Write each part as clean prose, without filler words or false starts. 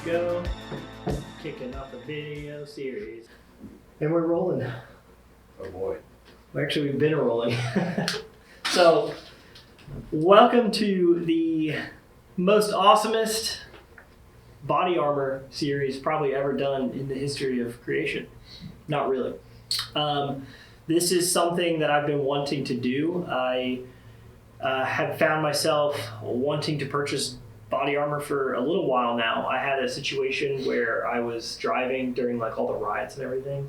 go. Kicking off a video series. And we're rolling. Oh boy. Actually, we've been rolling. So, welcome to the most awesomest body armor series probably ever done in the history of creation. Not really. This is something that I've been wanting to do. I have found myself wanting to purchase body armor for a little while now. I had a situation where I was driving during like all the riots and everything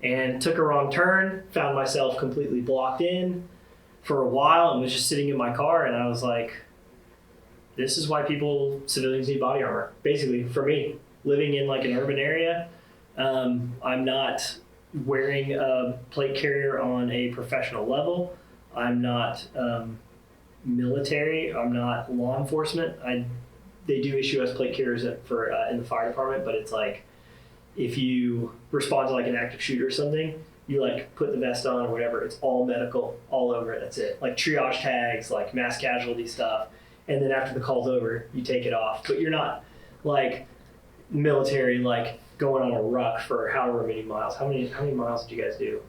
and took a wrong turn, found myself completely blocked in for a while and was just sitting in my car, and I was like, this is why civilians need body armor. Basically, for me, living in like an urban area, I'm not wearing a plate carrier on a professional level. I'm not military. I'm not law enforcement. They do issue us plate carriers for in the fire department, but it's like if you respond to like an active shooter or something, you like put the vest on or whatever. It's all medical, all over it. That's it. Like triage tags, like mass casualty stuff, and then after the call's over, you take it off. But you're not like military, like going on a ruck for however many miles. How many miles did you guys do?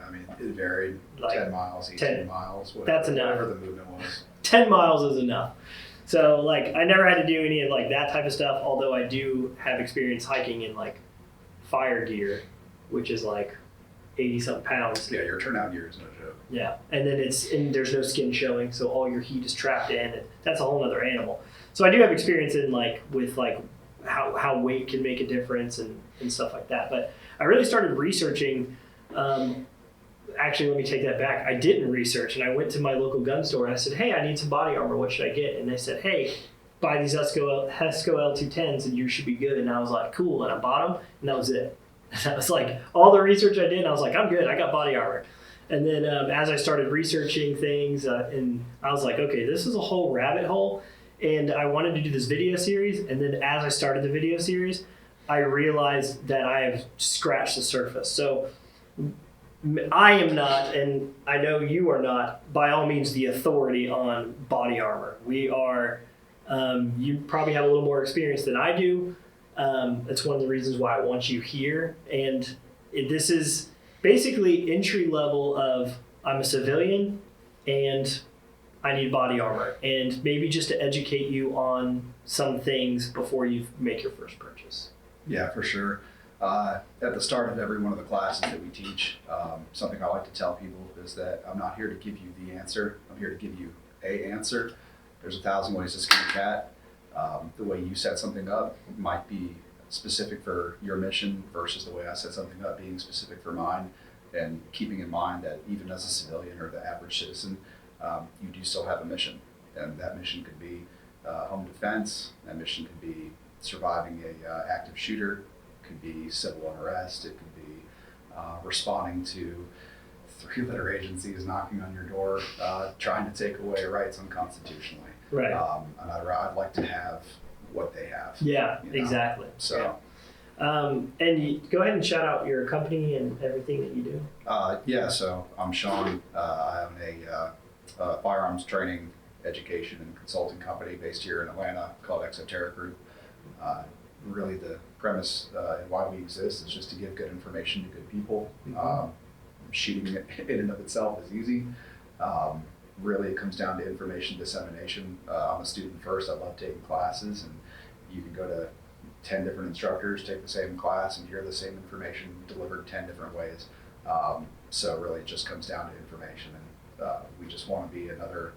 I mean, it varied. Like 10 miles, 18 miles, whatever, that's enough. Whatever the movement was. 10 miles is enough. So like I never had to do any of like that type of stuff, although I do have experience hiking in like fire gear, which is like 80 something pounds. Yeah, your turnout gear is no joke. Yeah, and then there's no skin showing, so all your heat is trapped in, and that's a whole other animal. So I do have experience in like with like how weight can make a difference and stuff like that. But I really started researching. Actually, let me take that back. I didn't research, and I went to my local gun store and I said, hey, I need some body armor. What should I get? And they said, hey, buy these hesco L210s and you should be good. And I was like, cool. And I bought them, and that was it. That was like all the research I did. And I was like, I'm good. I got body armor. And then as I started researching things, and I was like, okay, this is a whole rabbit hole. And I wanted to do this video series. And then as I started the video series, I realized that I have scratched the surface. So I am not, and I know you are not, by all means, the authority on body armor. We are, you probably have a little more experience than I do. That's one of the reasons why I want you here. And this is basically entry level of I'm a civilian and I need body armor. And maybe just to educate you on some things before you make your first purchase. Yeah, for sure. At the start of every one of the classes that we teach, something I like to tell people is that I'm not here to give you the answer. I'm here to give you a answer. There's 1,000 ways to skin a cat. The way you set something up might be specific for your mission versus the way I set something up being specific for mine, and keeping in mind that even as a civilian or the average citizen, you do still have a mission. And that mission could be home defense. That mission could be surviving a active shooter. Could be civil unrest. It could be responding to 3-letter agencies knocking on your door, trying to take away rights unconstitutionally. Right. And I'd like to have what they have. Yeah, you know? exactly. So. Yeah. And go ahead and shout out your company and everything that you do. Yeah, so I'm Sean. I am a firearms training, education, and consulting company based here in Atlanta called Exoteric Group. Really the premise and why we exist is just to give good information to good people. Shooting it in and of itself is easy. Really it comes down to information dissemination. I'm a student first. I love taking classes, and you can go to 10 different instructors, take the same class, and hear the same information delivered 10 different ways. So really it just comes down to information, and we just want to be another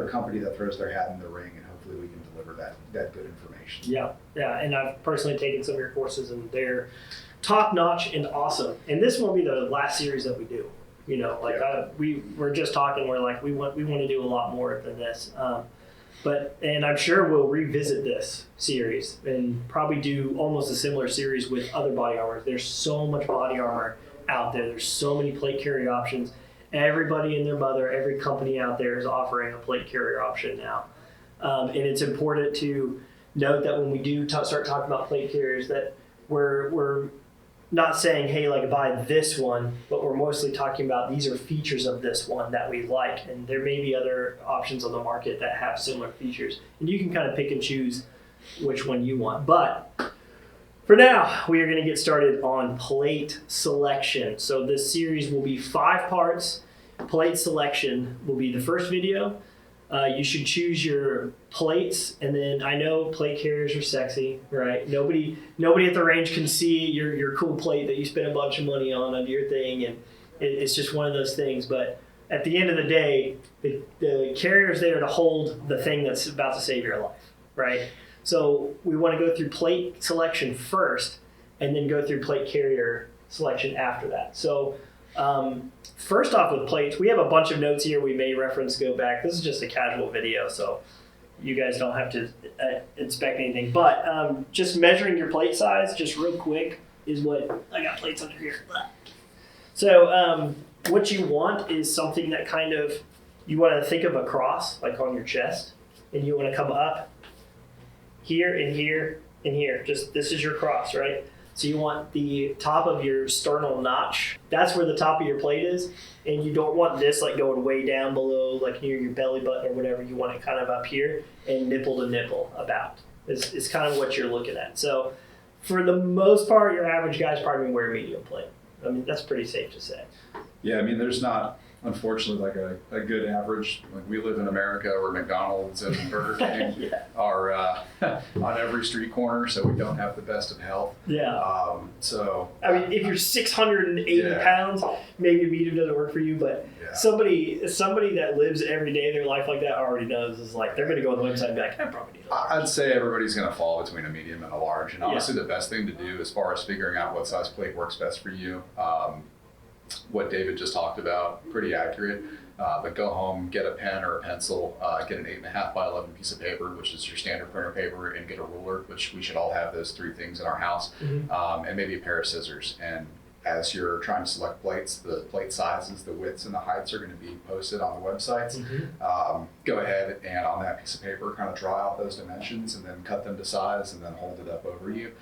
company that throws their hat in the ring, and hopefully we can deliver that good information. Yeah, and I've personally taken some of your courses, and they're top notch and awesome. And this won't be the last series that we do. You know, like we're just talking. We're like we want to do a lot more than this. And I'm sure we'll revisit this series and probably do almost a similar series with other body armors. There's so much body armor out there. There's so many plate carrier options. Everybody and their mother, every company out there is offering a plate carrier option now. And it's important to note that when we do start talking about plate carriers, that we're not saying, hey, like buy this one, but we're mostly talking about these are features of this one that we like. And there may be other options on the market that have similar features. And you can kind of pick and choose which one you want. But for now, we are going to get started on plate selection. So this series will be 5 parts. Plate selection will be the first video. You should choose your plates, and then I know plate carriers are sexy, right? Nobody at the range can see your cool plate that you spent a bunch of money on under your thing, and it's just one of those things. But at the end of the day, the carrier's there to hold the thing that's about to save your life, right? So we want to go through plate selection first, and then go through plate carrier selection after that. So first off with plates, we have a bunch of notes here we may reference, go back. This is just a casual video, so you guys don't have to inspect anything. But just measuring your plate size, just real quick, is what I got plates under here. So what you want is something that kind of, you want to think of a cross, like on your chest, and you want to come up here and here and here. Just, this is your cross, right? So you want the top of your sternal notch. That's where the top of your plate is. And you don't want this like going way down below, like near your belly button or whatever. You want it kind of up here and nipple to nipple about. It's kind of what you're looking at. So for the most part, your average guy's probably going to wear a medium plate. I mean, that's pretty safe to say. Yeah, I mean, there's not, unfortunately, like a good average. Like, we live in America where McDonald's and Burger King Yeah. are on every street corner, so we don't have the best of health. Yeah. So I mean, if you're 680 Yeah. pounds, maybe a medium doesn't work for you, but Yeah. somebody that lives every day of their life like that already knows, is like, they're going to go on the website and be like, I probably need a large. I'd say everybody's going to fall between a medium and a large. And honestly, the best thing to do as far as figuring out what size plate works best for you, what David just talked about, pretty accurate. But go home, get a pen or a pencil, get an 8.5 by 11 piece of paper, which is your standard printer paper, and get a ruler, which we should all have those 3 things in our house, and maybe a pair of scissors. And as you're trying to select plates, the plate sizes, the widths, and the heights are going to be posted on the websites. Go ahead and on that piece of paper, kind of draw out those dimensions and then cut them to size and then hold it up over you.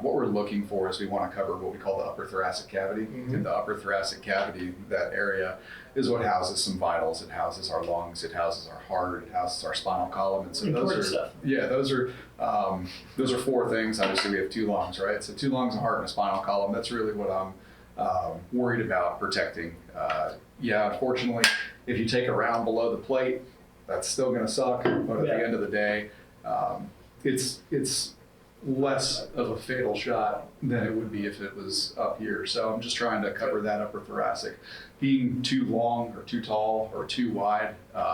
What we're looking for is we want to cover what we call the upper thoracic cavity. In the upper thoracic cavity, that area is what houses some vitals. It houses our lungs. It houses our heart. It houses our spinal column. And so Important stuff. Yeah, those are 4 things. Obviously, we have 2 lungs, right? So 2 lungs, a heart, and a spinal column. That's really what I'm worried about protecting. Yeah, unfortunately, if you take a round below the plate, that's still going to suck. But at the end of the day, it's less of a fatal shot than it would be if it was up here. So I'm just trying to cover that upper thoracic. Being too long or too tall or too wide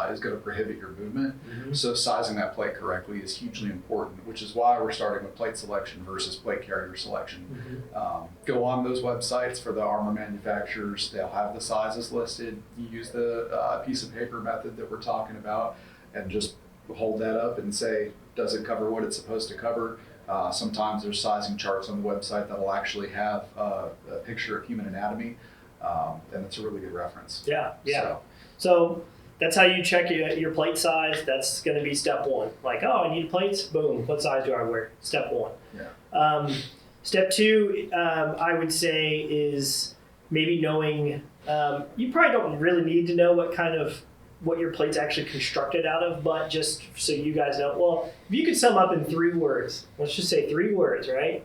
is going to prohibit your movement. So sizing that plate correctly is hugely important, which is why we're starting with plate selection versus plate carrier selection. Go on those websites for the armor manufacturers. They'll have the sizes listed. You use the piece of paper method that we're talking about and just hold that up and say, does it cover what it's supposed to cover? Sometimes there's sizing charts on the website that will actually have a picture of human anatomy, and it's a really good reference. Yeah. So that's how you check your plate size. That's going to be step 1. Like, oh, I need plates. Boom. What size do I wear? Step 1. Yeah. Step 2, I would say, is maybe knowing. You probably don't really need to know what your plate's actually constructed out of, but just so you guys know, well, if you could sum up in 3 words, let's just say 3 words, right?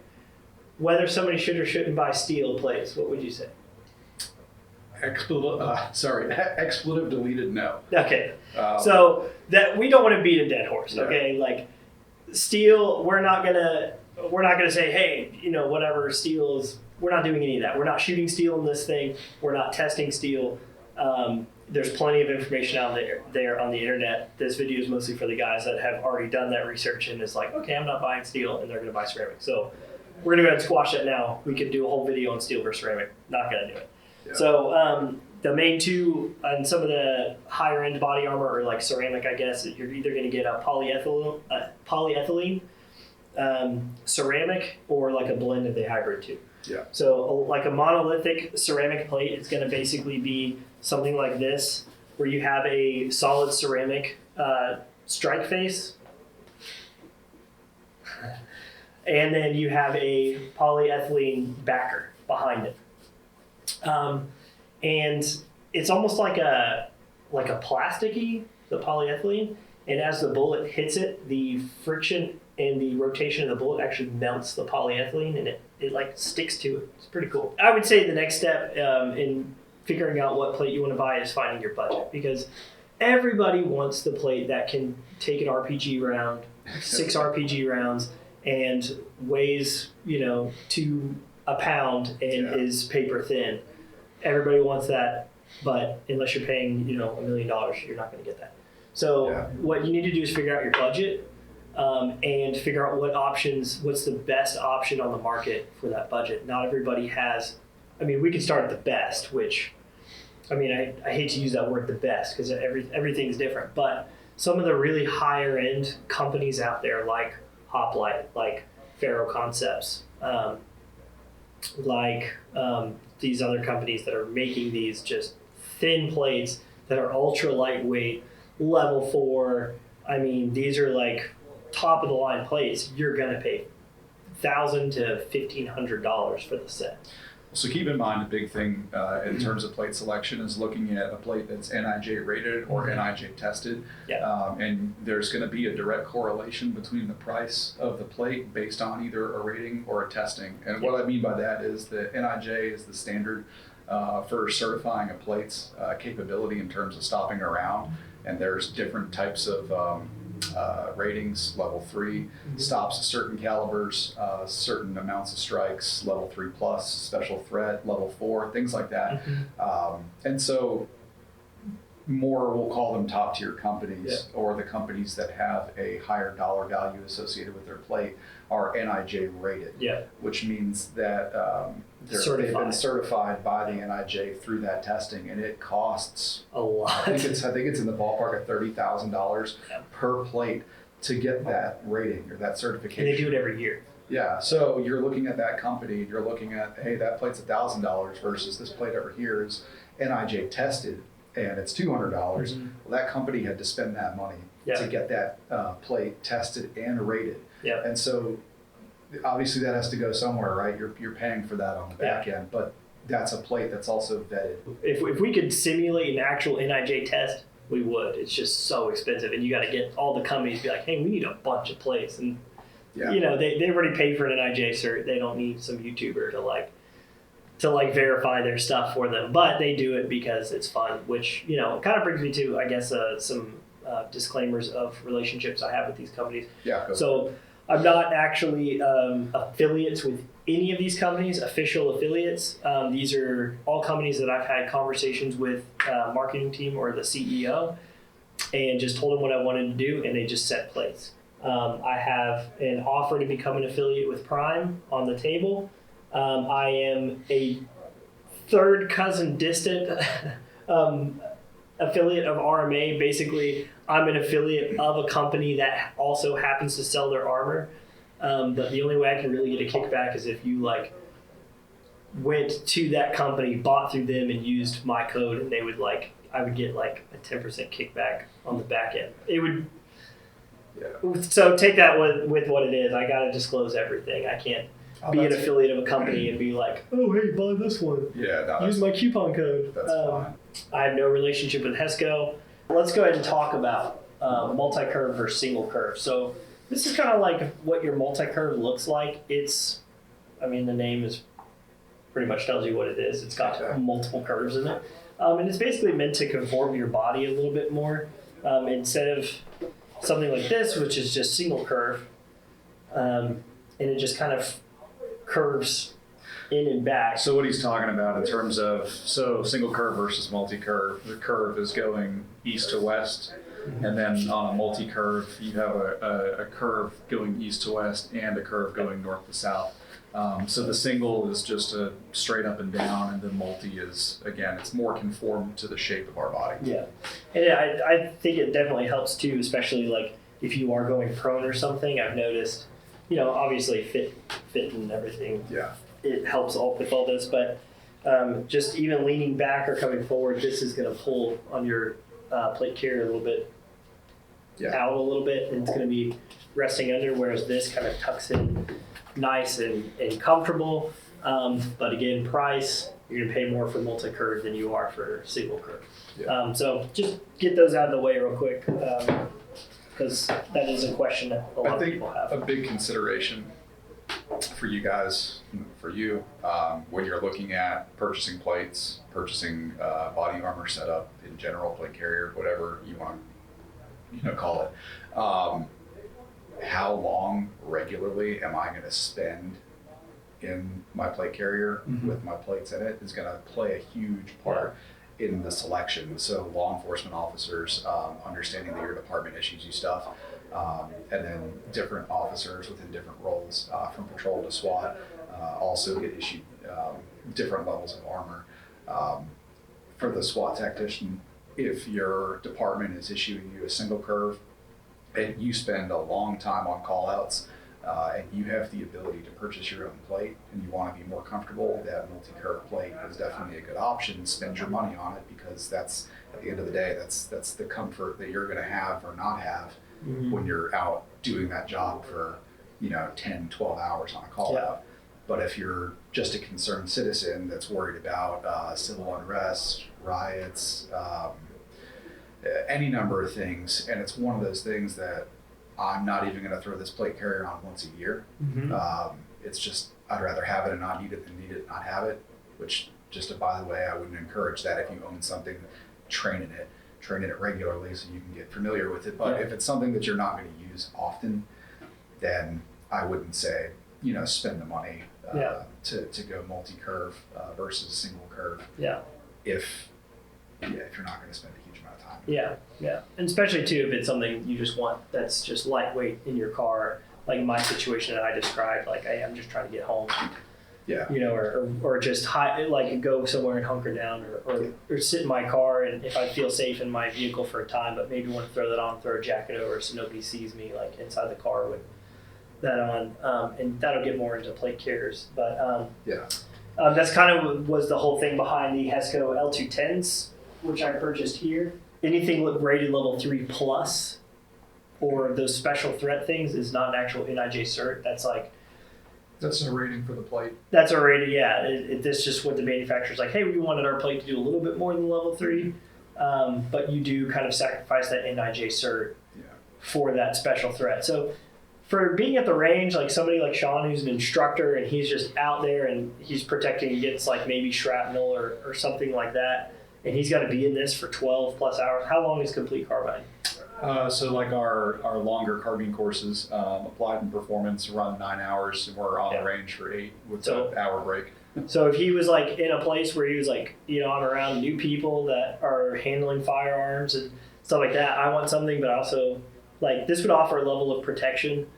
Whether somebody should or shouldn't buy steel plates, what would you say? Expletive deleted, no. Okay, so that we don't want to beat a dead horse, okay? Like steel, we're not gonna say, hey, whatever steel is. We're not doing any of that. We're not shooting steel in this thing. We're not testing steel. There's plenty of information out there on the internet. This video is mostly for the guys that have already done that research and is like, okay, I'm not buying steel, and they're going to buy ceramic. So we're going to go ahead and squash that now. We could do a whole video on steel versus ceramic. Not going to do it. Yeah. So the main 2 on some of the higher end body armor or like ceramic, I guess, you're either going to get a polyethylene, ceramic, or like a blend of the hybrid too. Yeah. So like a monolithic ceramic plate is going to basically be something like this, where you have a solid ceramic strike face, and then you have a polyethylene backer behind it. And it's almost like a plasticky, the polyethylene, and as the bullet hits it, the friction and the rotation of the bullet actually melts the polyethylene, and it like sticks to it. It's pretty cool. I would say the next step in figuring out what plate you want to buy is finding your budget, because everybody wants the plate that can take an RPG round, 6 RPG rounds, and weighs, to a pound and is paper thin. Everybody wants that, but unless you're paying, $1 million, you're not going to get that. So what you need to do is figure out your budget and figure out what's the best option on the market for that budget. Not everybody has, we can start at the best, which, I hate to use that word, the best, because everything's different, but some of the really higher end companies out there, like Hoplite, like Faro Concepts, these other companies that are making these just thin plates that are ultra lightweight, level 4. These are like top of the line plates. You're gonna pay $1,000 to $1,500 for the set. So keep in mind, a big thing in terms of plate selection is looking at a plate that's NIJ rated or NIJ tested. And there's going to be a direct correlation between the price of the plate based on either a rating or a testing. And what I mean by that is that NIJ is the standard for certifying a plate's capability in terms of stopping around. And there's different types of ratings. Level 3 stops at certain calibers, certain amounts of strikes. Level 3 plus, special threat. Level 4, things like that. And so more, we'll call them top tier companies, or the companies that have a higher dollar value associated with their plate are NIJ rated, which means that they've been certified by the NIJ through that testing, and it costs a lot. I think it's in the ballpark of $30,000 per plate to get that rating or that certification. And they do it every year. Yeah, so you're looking at that company, and you're looking at, hey, that plate's $1,000 versus this plate over here is NIJ tested, and it's $200. Well, that company had to spend that money to get that plate tested and rated. And so obviously that has to go somewhere, right? You're paying for that on the back end, but that's a plate that's also vetted. If we could simulate an actual NIJ test, we would. It's just so expensive, and you got to get all the companies to be like, hey, we need a bunch of plates, and they already paid for an NIJ cert. They don't need some YouTuber to verify their stuff for them, but they do it because it's fun, which kind of brings me to, I guess, some disclaimers of relationships I have with these companies. So I'm not actually affiliates with any of these companies, official affiliates. These are all companies that I've had conversations with marketing team or the CEO, and just told them what I wanted to do, and they just set plates. I have an offer to become an affiliate with Prime on the table. I am a third cousin distant affiliate of RMA. Basically, I'm an affiliate of a company that also happens to sell their armor. But the only way I can really get a kickback is if you went to that company, bought through them, and used my code, and they would I would get a 10% kickback on the back end. It would. So take that with what it is. I got to disclose everything. I can't be an affiliate of a company and be like, oh, hey, buy this one. Use my coupon code. That's fine. I have no relationship with hesco. Let's go ahead and talk about multi-curve versus single curve. So this is kind of like what your multi-curve looks like. The name is pretty much tells you what it is. It's got multiple curves in it. And it's basically meant to conform your body a little bit more. Instead of something like this, which is just single curve, and it just kind of curves in and back. So what he's talking about in terms of, single curve versus multi-curve, the curve is going east to west, and then on a multi-curve, you have a curve going east to west and a curve going north to south. So the single is just a straight up and down, and the multi is, again, it's more conformed to the shape of our body. Yeah, and I think it definitely helps too, especially if you are going prone or something. I've noticed, obviously fit and everything. It helps with all this, but just even leaning back or coming forward, this is going to pull on your plate carrier a little bit out a little bit, and it's going to be resting under, whereas this kind of tucks in nice and comfortable. But again, price, you're going to pay more for multi-curve than you are for single curve. So just get those out of the way real quick, because Because that is a question that a lot of people have. A big consideration for you guys, for you, when you're looking at purchasing plates, purchasing body armor setup in general, plate carrier, whatever you want to call it, how long regularly am I going to spend in my plate carrier with my plates in it is going to play a huge part in the selection. So law enforcement officers understanding that your department issues you stuff, and then different officers within different roles, from patrol to SWAT, also get issued different levels of armor. For the SWAT tactician, if your department is issuing you a single curve and you spend a long time on call outs, and you have the ability to purchase your own plate and you want to be more comfortable, that multi-curve plate is definitely a good option. Spend your money on it, because that's, at the end of the day, that's the comfort that you're going to have or not have when you're out doing that job for 10, 12 hours on a call out. But if you're just a concerned citizen that's worried about civil unrest, riots, any number of things, and it's one of those things that I'm not even going to throw this plate carrier on once a year. It's just, I'd rather have it and not need it than need it and not have it, which, just by the way, I wouldn't encourage that. If you own something, train in it regularly so you can get familiar with it. But if it's something that you're not going to use often, then I wouldn't say, spend the money to go multi-curve versus a single curve. If you're not going to spend a huge amount of time. And especially too, if it's something you just want that's just lightweight in your car, like my situation that I described, like, hey, I'm just trying to get home. Or just go somewhere and hunker down, or sit in my car, and if I feel safe in my vehicle for a time, but maybe want to throw that on, throw a jacket over so nobody sees me, like inside the car with that on, and that'll get more into plate carriers. But that's kind of was the whole thing behind the hesco L210s, which I purchased here. Anything rated level 3 plus, or those special threat things, is not an actual NIJ cert. That's a rating for the plate. That's a rating, That's just what the manufacturer's like, hey, we wanted our plate to do a little bit more than level 3, but you do kind of sacrifice that NIJ cert for that special threat. So for being at the range, like somebody like Sean, who's an instructor, and he's just out there and he's protecting against like maybe shrapnel or something like that, and he's got to be in this for 12 plus hours. How long is complete carbine? So like our longer carbine courses, applied and performance, run 9 hours, and we're on the range for 8 with an hour break. So if he was like in a place where he was like, I'm around new people that are handling firearms and stuff like that, I want something, but also like this would offer a level of protection,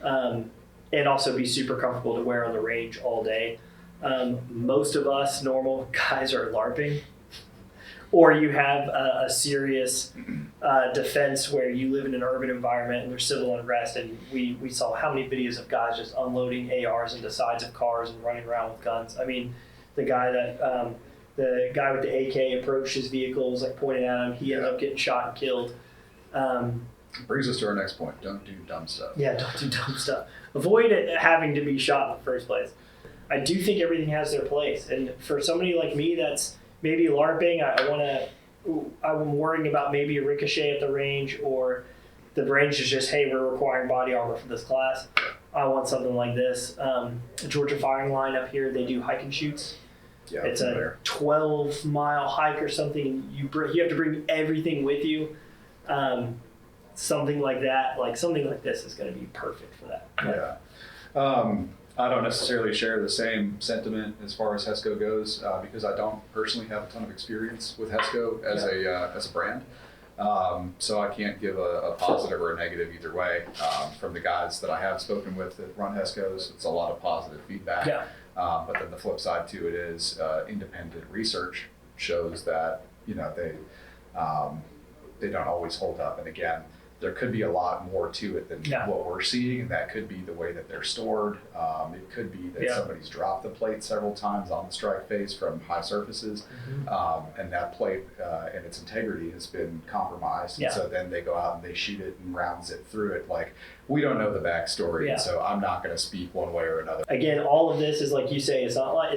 and also be super comfortable to wear on the range all day. Most of us normal guys are LARPing. Or you have a serious defense where you live in an urban environment and there's civil unrest, and we saw how many videos of guys just unloading ARs into sides of cars and running around with guns. I mean, the guy with the AK approached his vehicles, like pointed at him. He ended up getting shot and killed. Brings us to our next point. Don't do dumb stuff. Don't do dumb stuff. Avoid having to be shot in the first place. I do think everything has their place, and for somebody like me that's maybe LARPing, I'm worrying about maybe a ricochet at the range, or the range is just, hey, we're requiring body armor for this class. I want something like this. The Georgia Firing Line up here, they do hike and shoots. It's a 12-mile hike or something. You have to bring everything with you. Something like that, like something like this is going to be perfect for that. I don't necessarily share the same sentiment as far as hesco goes, because I don't personally have a ton of experience with hesco as a brand. So I can't give a positive or a negative either way. From the guys that I have spoken with that run hescos, it's a lot of positive feedback. But then the flip side to it is independent research shows that they don't always hold up. And again, there could be a lot more to it than what we're seeing, and that could be the way that they're stored. It could be that somebody's dropped the plate several times on the strike face from high surfaces, and that plate and its integrity has been compromised. And so then they go out and they shoot it and rounds it through it. Like, we don't know the backstory, and so I'm not going to speak one way or another. Again, all of this is like you say, it's not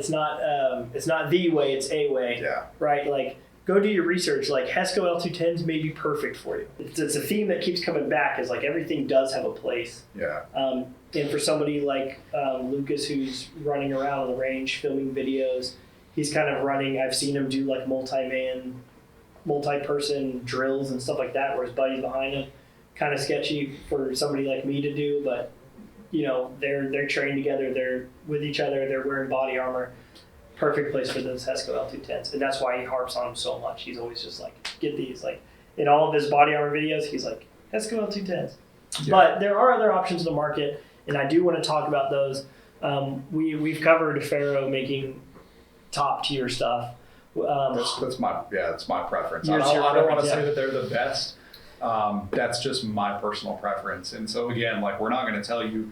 the way, it's a way. Right? Like, go do your research. Like hesco L210s may be perfect for you. It's a theme that keeps coming back, is like everything does have a place. Yeah. And for somebody like Lucas, who's running around on the range filming videos, he's kind of running. I've seen him do like multi-person drills and stuff like that, where his buddy's behind him. Kind of sketchy for somebody like me to do, but you know, they're trained together. They're with each other. They're wearing body armor. Perfect place for those hesco L210s, and that's why he harps on them so much. He's always just like, get these. Like in all of his body armor videos, he's like hesco L210s. Yeah. But there are other options in the market, and I do want to talk about those. We've covered Faro making top tier stuff. That's my preference. I Your don't want to yeah. say that they're the best. That's just my personal preference. And so again, like we're not going to tell you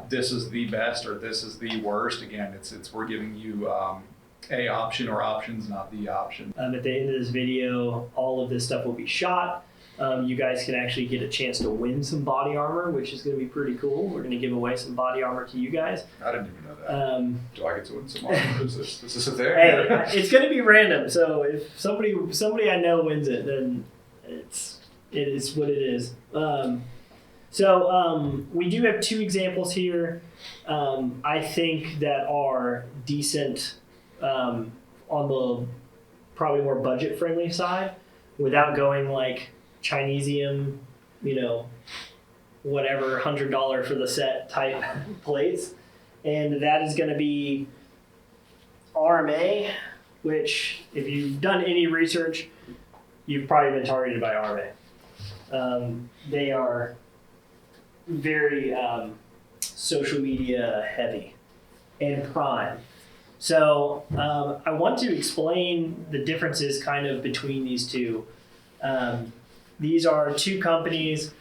this is the best or this is the worst. Again, it's we're giving you a option or options, not the option. At the end of this video, all of this stuff will be shot. You guys can actually get a chance to win some body armor, which is going to be pretty cool. We're going to give away some body armor to you guys. I didn't even know that. Do I get to win some armor? Is this a thing? Hey, it's going to be random. So if somebody I know wins it, then it is what it is. So we do have two examples here. I think that are decent on the probably more budget friendly side, without going like Chinesium, you know, whatever, $100 for the set type plates. And that is going to be RMA, which if you've done any research, you've probably been targeted by RMA. They are very social media heavy and prime. So I want to explain the differences kind of between these two. These are two companies,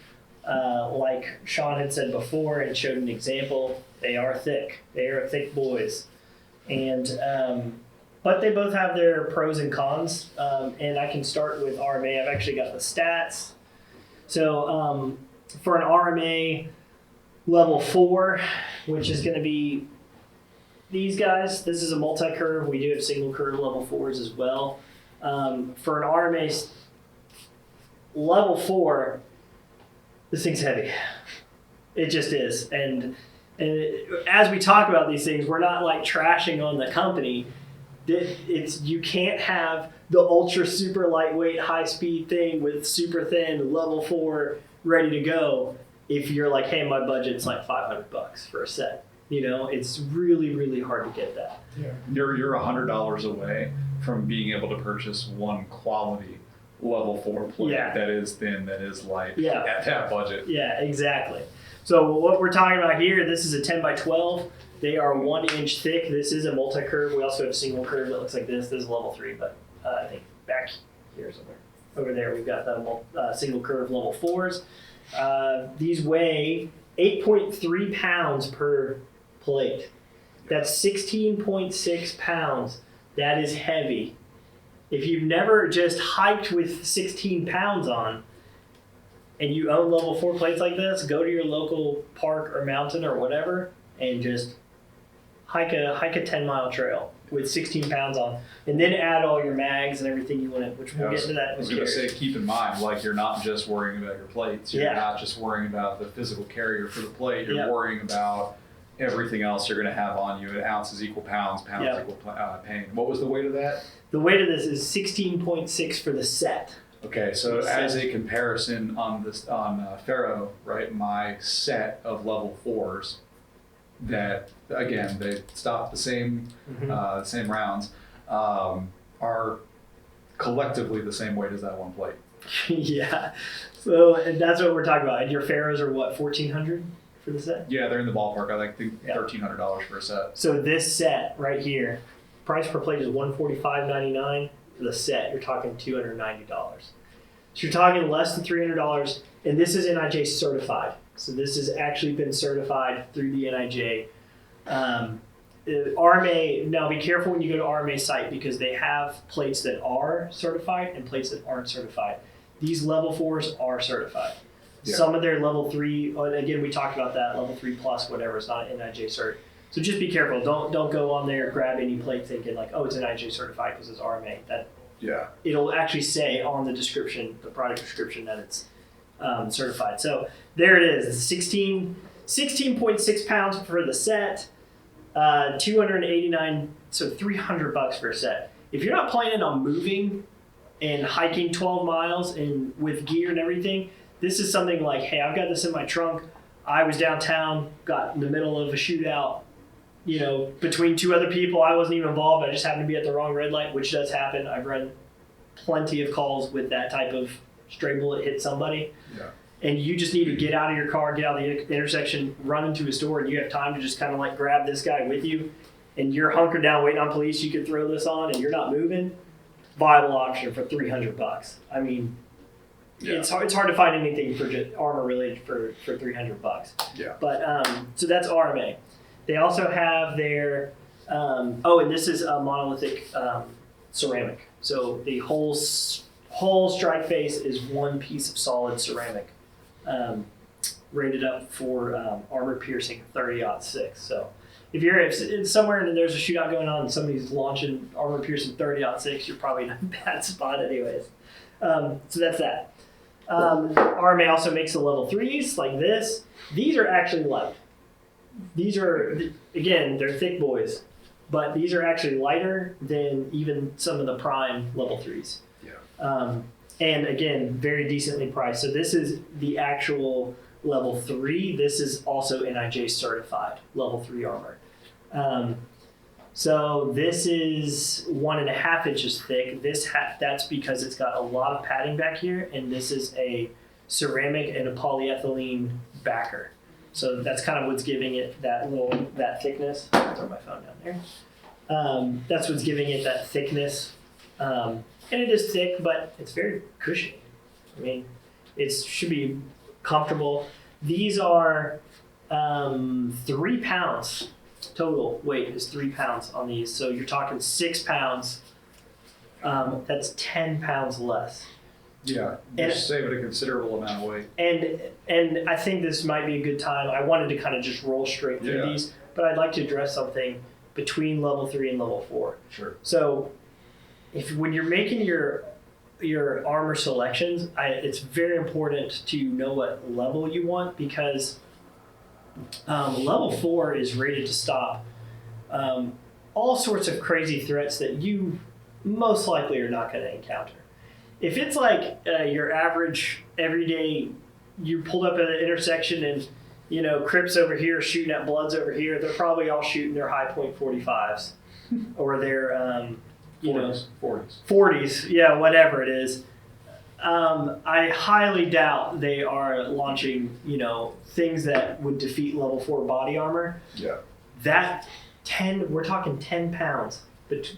like Sean had said before and showed an example. They are thick. They are thick boys. And but they both have their pros and cons. And I can start with RMA. I've actually got the stats. So for an RMA level 4, which is going to be these guys, this is a multi-curve. We do have single curve level 4s as well. For an RMA level 4, this thing's heavy. It just is. And as we talk about these things, we're not like trashing on the company. You can't have the ultra super lightweight high speed thing with super thin level 4 ready to go if you're like, hey, my budget's like $500 for a set. You know, it's really, really hard to get that. Yeah. You're $100 away from being able to purchase one quality level 4 plate that is thin, that is light at that budget. Yeah, exactly. So what we're talking about here, this is a 10 by 12. They are 1 inch thick. This is a multi-curve. We also have a single curve that looks like this. This is level 3, but I think back here somewhere. Over there, we've got the single curve level 4s. These weigh 8.3 pounds per plate. That's 16.6 pounds. That is heavy. If you've never just hiked with 16 pounds on and you own level 4 plates like this, go to your local park or mountain or whatever and just hike a 10-mile trail with 16 pounds on, and then add all your mags and everything you want to, which we'll get into that. I was going to say, keep in mind, like you're not just worrying about your plates. You're not just worrying about the physical carrier for the plate. You're worrying about everything else you're going to have on you. Ounces equal pounds, pounds equal pain. What was the weight of that? The weight of this is 16.6 for the set. Okay, so as a comparison on Faro, right, my set of level 4s, that again they stop the same same rounds, are collectively the same weight as that one plate. Yeah, so that's what we're talking about. And your Faros are what, 1,400 for the set? Yeah, they're in the ballpark. I think $1,300 for a set. So this set right here, price per plate is $145.99. For the set, you're talking $290. So you're talking less than $300, and this is NIJ certified. So this has actually been certified through the NIJ. RMA, now be careful when you go to RMA site because they have plates that are certified and plates that aren't certified. These level 4s are certified. Yeah. Some of their level 3, again, we talked about that, level 3 plus, whatever, it's not an NIJ cert. So just be careful. Don't go on there, grab any plate thinking like, oh, it's NIJ certified because it's RMA. Yeah. it'll actually say on the description, the product description, that it's certified. So there it is, 16.6 pounds for the set, 289, so $300 for a set. If you're not planning on moving and hiking 12 miles and with gear and everything, this is something like, hey, I've got this in my trunk. I was downtown, got in the middle of a shootout, you know, between two other people. I wasn't even involved. I just happened to be at the wrong red light, which does happen. I've run plenty of calls with that type of stray bullet hit somebody. Yeah. And you just need to get out of your car, get out of the intersection, run into a store, and you have time to just kind of like grab this guy with you, and you're hunkered down waiting on police. You could throw this on, and you're not moving. Viable option for $300. I mean, Yeah. it's hard to find anything for just armor related for $300. Yeah. But so that's RMA. They also have their and this is a monolithic ceramic. So the whole strike face is one piece of solid ceramic, rated up for armor piercing 30-06. So if you're it's somewhere and there's a shootout going on and somebody's launching armor piercing 30-06, you're probably in a bad spot anyways. So that's that. RMA also makes the level 3s like this. These are actually light. These are, again, they're thick boys, but these are actually lighter than even some of the prime level 3s. Yeah. And again, very decently priced. So this is the actual level 3. This is also NIJ certified level 3 armor. So this is 1.5 inches thick. That's because it's got a lot of padding back here, and this is a ceramic and a polyethylene backer. So that's kind of what's giving it that thickness. I'll throw my phone down there. That's what's giving it that thickness. And it is thick, but it's very cushiony. I mean, it should be comfortable. These are 3 pounds. Total weight is 3 pounds on these. So you're talking 6 pounds. That's 10 pounds less. Yeah, you're saving a considerable amount of weight. And I think this might be a good time. I wanted to kind of just roll straight through these, but I'd like to address something between level 3 and level 4. Sure. So when you're making your armor selections, it's very important to know what level you want, because level 4 is rated to stop all sorts of crazy threats that you most likely are not going to encounter. If it's like your average everyday, you pulled up at an intersection and, you know, Crips over here shooting at Bloods over here, they're probably all shooting their high point 45s or their, 40s, yeah, whatever it is. I highly doubt they are launching, you know, things that would defeat level 4 body armor. Yeah. We're talking 10 pounds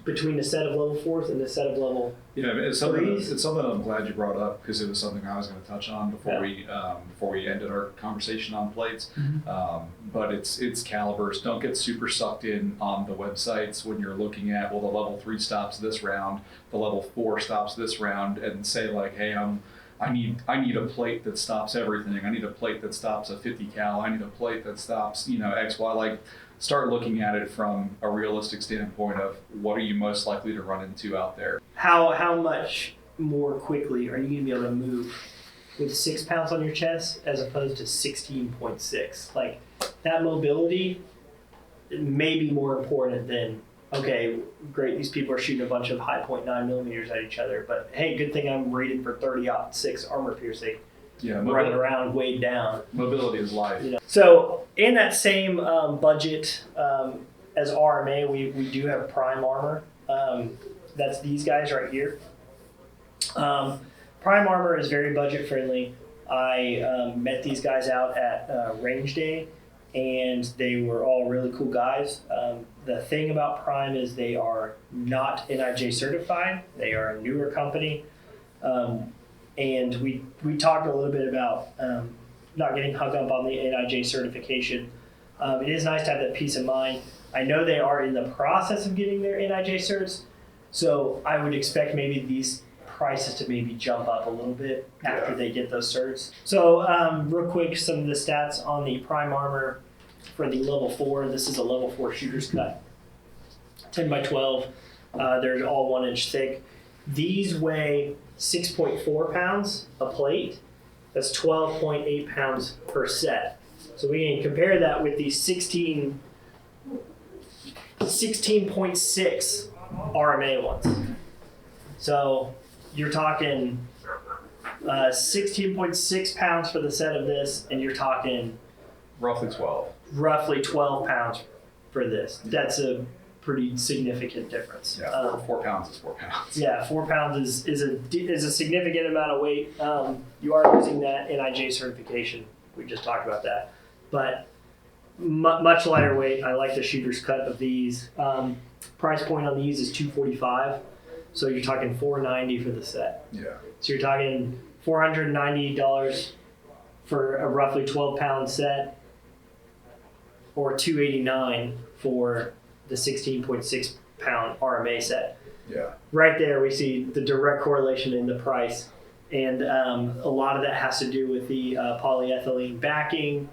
between the set of level 4s and the set of level It's something I'm glad you brought up, because it was something I was going to touch on before we ended our conversation on plates. Mm-hmm. But it's calibers. Don't get super sucked in on the websites when you're looking at, well, the level 3 stops this round, the level 4 stops this round, and say like, hey, I need a plate that stops everything. I need a plate that stops a 50 cal. I need a plate that stops, X, Y. Like, start looking at it from a realistic standpoint of what are you most likely to run into out there. How much more quickly are you going to be able to move with 6 pounds on your chest as opposed to 16.6? Like, that mobility may be more important than, okay, great, these people are shooting a bunch of high point 9mm at each other, but hey, good thing I'm rated for 30-06 armor piercing. Yeah, running around weighed down. Mobility is life. So in that same budget as RMA, we do have prime armor. That's these guys right here. Prime armor is very budget friendly. I met these guys out at range day, and they were all really cool guys. The thing about Prime is they are not NIJ certified. They are a newer company. And we talked a little bit about not getting hung up on the NIJ certification. It is nice to have that peace of mind. I know they are in the process of getting their NIJ certs, so I would expect maybe these prices to maybe jump up a little bit after they get those certs. So real quick, some of the stats on the prime armor for the level 4. This is a level 4 shooter's cut, 10 by 12. They're all 1 inch thick. These weigh 6.4 pounds a plate. That's 12.8 pounds per set. So we can compare that with the 16.6 RMA ones. So you're talking 16.6 pounds for the set of this, and you're talking Roughly 12. roughly 12 pounds for this. That's a pretty significant difference. Yeah, 4 pounds is 4 pounds. Yeah, 4 pounds is a significant amount of weight. You are using that NIJ certification. We just talked about that, but much lighter weight. I like the shooter's cut of these. Price point on these is $245, so you're talking $490 for the set. Yeah. So you're talking $490 for a roughly 12-pound set, or $289 for the 16.6 pound RMA set. Yeah. Right there, we see the direct correlation in the price, and a lot of that has to do with the polyethylene backing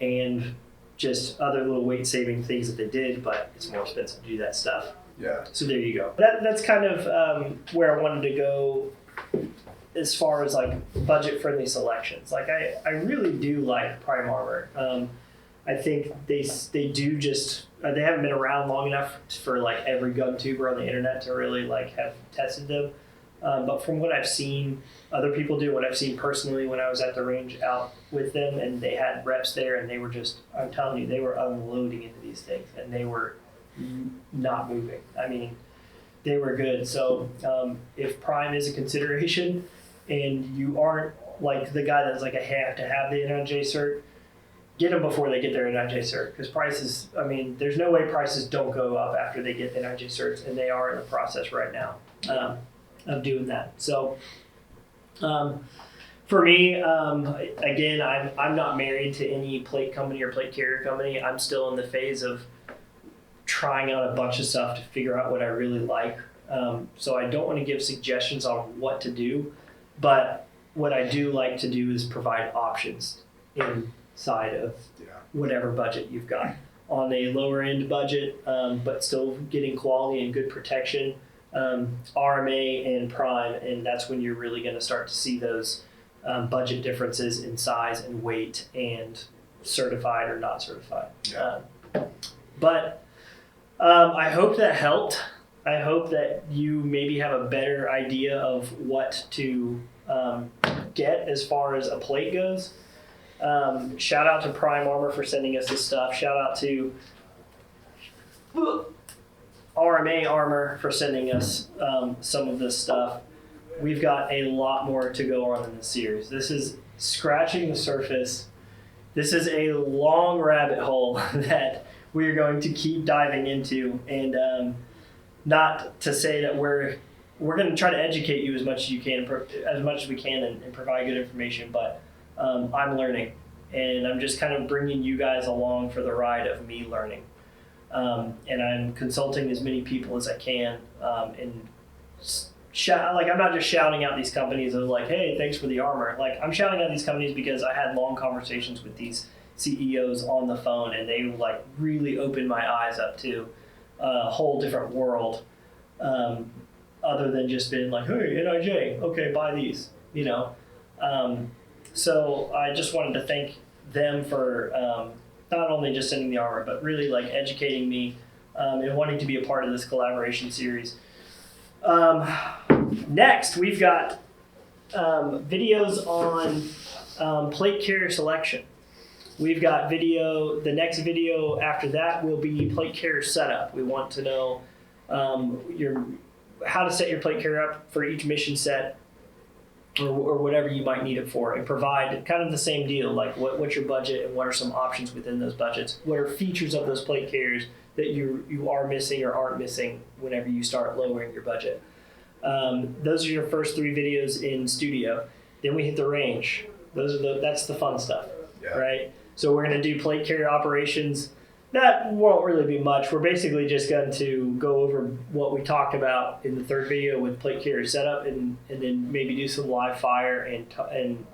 and just other little weight-saving things that they did, but it's more expensive to do that stuff. Yeah. So there you go. That's kind of where I wanted to go as far as like budget-friendly selections. Like I really do like Prime Armor. I think they do just they haven't been around long enough for like every gun tuber on the internet to really like have tested them. But from what I've seen other people do, what I've seen personally when I was at the range out with them, and they had reps there, and they were just, I'm telling you, they were unloading into these things, and they were not moving. I mean, they were good. So if Prime is a consideration, and you aren't like the guy that's like I have to have the NIJ cert, get them before they get their NIJ cert, because prices, I mean, there's no way prices don't go up after they get the NIJ certs, and they are in the process right now of doing that. So for me, again, I'm not married to any plate company or plate carrier company. I'm still in the phase of trying out a bunch of stuff to figure out what I really like. So I don't want to give suggestions on what to do, but what I do like to do is provide options inside of whatever budget you've got. On a lower end budget, but still getting quality and good protection, RMA and Prime, and that's when you're really going to start to see those budget differences in size and weight and certified or not certified. But I hope that helped. I hope that you maybe have a better idea of what to get as far as a plate goes. Shout out to Prime Armor for sending us this stuff. Shout out to RMA Armor for sending us some of this stuff. We've got a lot more to go on in this series. This is scratching the surface. This is a long rabbit hole that we're going to keep diving into, and not to say that we're going to try to educate you as much as you can, as much as we can, and provide good information. But I'm learning, and I'm just kind of bringing you guys along for the ride of me learning. And I'm consulting as many people as I can, and I'm not just shouting out these companies of like, hey, thanks for the armor. Like, I'm shouting out these companies because I had long conversations with these CEOs on the phone, and they like really opened my eyes up to a whole different world, other than just being like, hey, NIJ, okay, buy these, you know. So I just wanted to thank them for not only just sending the armor, but really like educating me and wanting to be a part of this collaboration series. Next, we've got videos on plate carrier selection. We've got the next video after that will be plate carrier setup. We want to know how to set your plate carrier up for each mission set, or whatever you might need it for, and provide kind of the same deal, like what's your budget and what are some options within those budgets? What are features of those plate carriers that you are missing or aren't missing whenever you start lowering your budget? Those are your first 3 videos in studio. Then we hit the range. That's the fun stuff, right? So we're going to do plate carrier operations. That won't really be much. We're basically just going to go over what we talked about in the 3rd video with plate carrier setup, and then maybe do some live fire, and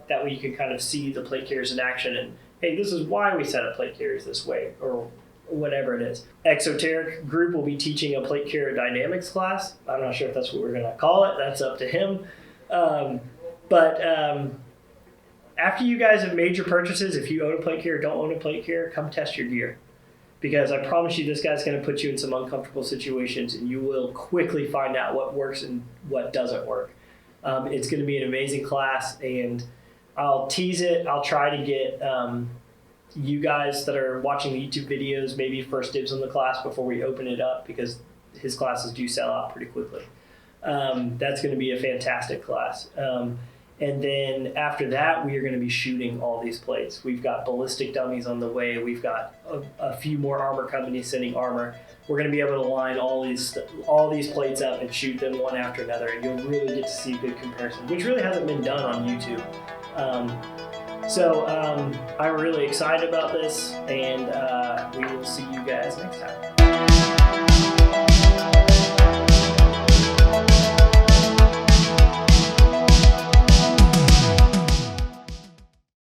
that way you can kind of see the plate carriers in action, and hey, this is why we set up plate carriers this way, or whatever it is. Exoteric group will be teaching a plate carrier dynamics class. I'm not sure if that's what we're going to call it. That's up to him. But after you guys have made your purchases, if you own a plate carrier, don't own a plate carrier, come test your gear. Because I promise you, this guy's going to put you in some uncomfortable situations, and you will quickly find out what works and what doesn't work. It's going to be an amazing class, and I'll tease it. I'll try to get you guys that are watching the YouTube videos maybe first dibs on the class before we open it up, because his classes do sell out pretty quickly. That's going to be a fantastic class. And then after that, we are going to be shooting all these plates. We've got ballistic dummies on the way. We've got a few more armor companies sending armor. We're going to be able to line all these plates up and shoot them one after another, and you'll really get to see a good comparison, which really hasn't been done on YouTube. So I'm really excited about this, and we will see you guys next time.